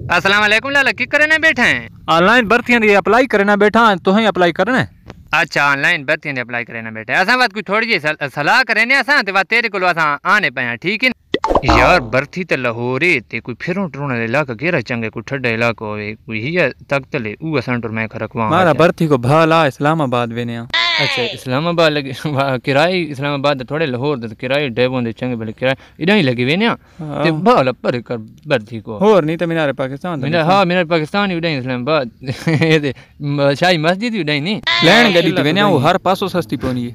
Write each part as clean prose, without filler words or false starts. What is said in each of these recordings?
अस्सलाम वालेकुम लाला, की करने बैठे हैं? ऑनलाइन भर्तियां दी अप्लाई करना बैठा, तुहें अप्लाई करना है? अच्छा, ऑनलाइन भर्तियां दी अप्लाई करने बैठे असा बात कोई थोड़ी जी सलाह करें असा ते बात तेरे को असा आने पे ठीक है यार। भर्ती ते लाहौर ते कोई फिरों टुरने इलाका केरा चंगे, कोई ठड्डा इलाका होवे, कोई हिया तख्तले ऊ सेंटर में खरकवा मारा भर्ती को भाला इस्लामाबाद वेने। अच्छा, इस्लामाबाद लगे किराए इस्लामाबाद थोड़े लाहौर दे किराए डेबों दे चंगे भले किराए इडा ही लगे वेने ते भाला पर कर भर्ती को और नहीं तो मीनार पाकिस्तान हां मीनार पाकिस्तान ही उडा इस्लामाबाद ए ते शाही मस्जिद ही उडा नहीं लैन गड्डी ते वेने वो हर पासों सस्ती पोनी है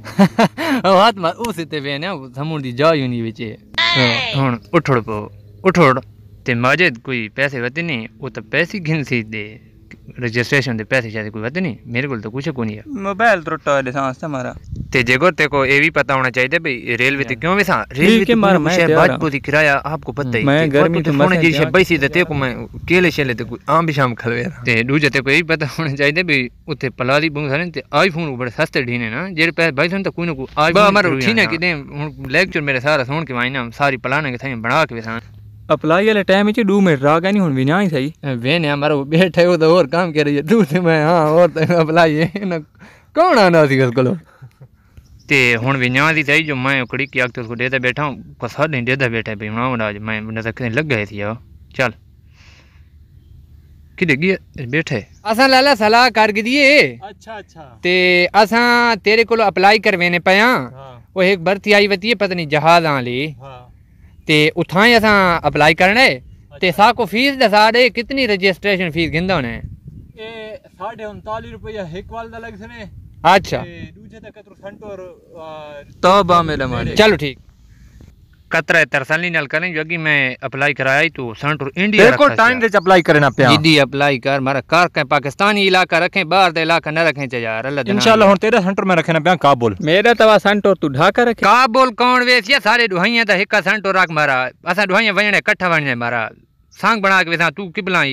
हाथ मार उस ते वेने समुद्र दी जा यूनी विच हुन उठड़ पो उठड़ ते माजिद कोई पैसे वते नहीं वो तो पैसे घिन सी दे रजिस्ट्रेशन दे पैसे शायद कोई वते नहीं मेरे को तो कुछ को नहीं है मोबाइल त्रुट्टा है सांस हमारा ते जेगो ते को ये भी पता होना चाहिए भाई रेलवे ते क्यों वैसा रेलवे के मार मैं बाजपुरी किराया आपको पता ही मैं गर्मी तो होने जी पैसे देते को मैं केले शेले ते कोई आम भी शाम खलवे ते दूजे ते को ये पता होना चाहिए भाई उथे पलादी बहुत सारे ते आईफोन बड़े सस्ते ढीने ना जेरे पैसे भाई सन तो कोई ना कोई आईफोन हमारा ठीने कि लेक्चर मेरे सारा सुन के वाइना सारी प्लान के थाई बना के वैसा अप्लाई वाले टाइम में 2 मिनट रह गए नहीं हुन भी ना ही सही वेने हमारा बैठे हो तो और काम कर रही है तू ते मैं हां और अप्लाई है ना कौन आना सी गल को ते हुन विन्या दी सही जो मैं उकड़ी की आख को देता बैठा हूं को साड नहीं देता बैठा भाई ना आज मैं नजर कने लग गए थी चल किदे गए बैठे असा लाला सलाह कर दिए। अच्छा अच्छा ते असा तेरे को अप्लाई करवेने पया वो एक भर्ती आई वती पता नहीं जहाज आली ते उठां असा अप्लाई करना है ते सा को फीस दसा दे कितनी रजिस्ट्रेशन फीस गिंदा होने ए 39.5 रुपया एक वाल दा लग सने। अच्छा दूजे तक तो सेंटर तौबा मेरा मारे चलो ठीक कतरा तरसली नाल करें जो कि मैं अप्लाई कराया तो सेंटर इंडिया देखो टाइम दे अप्लाई करना पे दीदी अप्लाई कर मारा कार के पाकिस्तानी इलाका रखें बाहर दे इलाका न रखें यार अल्लाह इंशाल्लाह हुन तेरे सेंटर में रखना पे काबुल मेरा तवा सेंटर तू ढाका रखे काबुल कौन वेसिया सारे दुहाइयां दा एक सेंटर रख मारा असा दुहाइयां वणने इकट्ठा वणने मारा सांग बना के वेसा तू किबला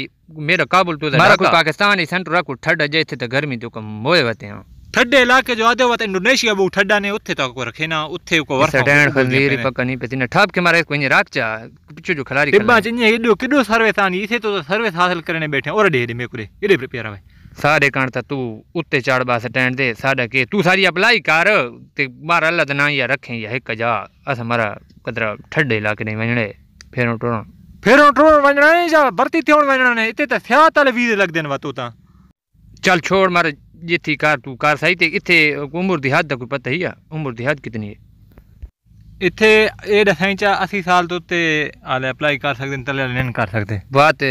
मेरा काबुल तो मारा कोई पाकिस्तानी सेंटर रखो ठड्डा जैसे तो गर्मी तो कम मोए वते हैं ठड्डे इलाके जो आदे वत इंडोनेशिया वो ठड्डा ने उथे तक को रखे ना उथे को वर्षा स्टैंड खलीरी पक्का नहीं पति ने ठप के मारे कोई राख चा पिछु जो खलारी टिब्बा चिन्ने इडो किडो सर्विस आनी इथे तो सर्विस हासिल करने बैठे और दे मेरे को इडे प्रिपेयर है सारे कान ता तू उत्ते चढ़ बा स्टैंड दे साडा के तू सारी अप्लाई कर ते मारा अल्लाह दा ना या रखे या एक जा अस हमारा कदरा ठड्डे इलाके नहीं वणने फिर टोण वणना नहीं जा भर्ती थोण वणना ने इते त फ्यात वाले वीजे लग देन वा तू ता चल छोड़ मारे जिथी कार तू कार सही ते इथे उम्र दी हद दा कोई पता ही है उम्र दी हद कितनी है इथे ए दसाइचा 80 साल तो ते आले अप्लाई कर सकदे तले नहीं कर सकदे बात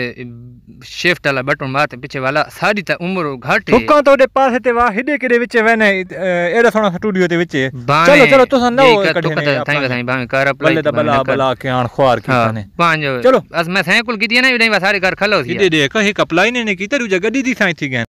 शिफ्ट वाला बटन मार ते पीछे वाला साडी ता उम्र घट है हुक्का तोडे पासे ते वा हिडे केडे विच वेने एड़ा सोना स्टूडियो ते विच चलो चलो तुसा नो कढे थाई भावे कार अप्लाई बल्ले दा बला बला के आन ख्वार की ने पांच चलो बस मैं सैकुल की दी ना इडे सारे घर खलो सी इडे देख एक अप्लाई ने की तरू जगह दी साई थी गए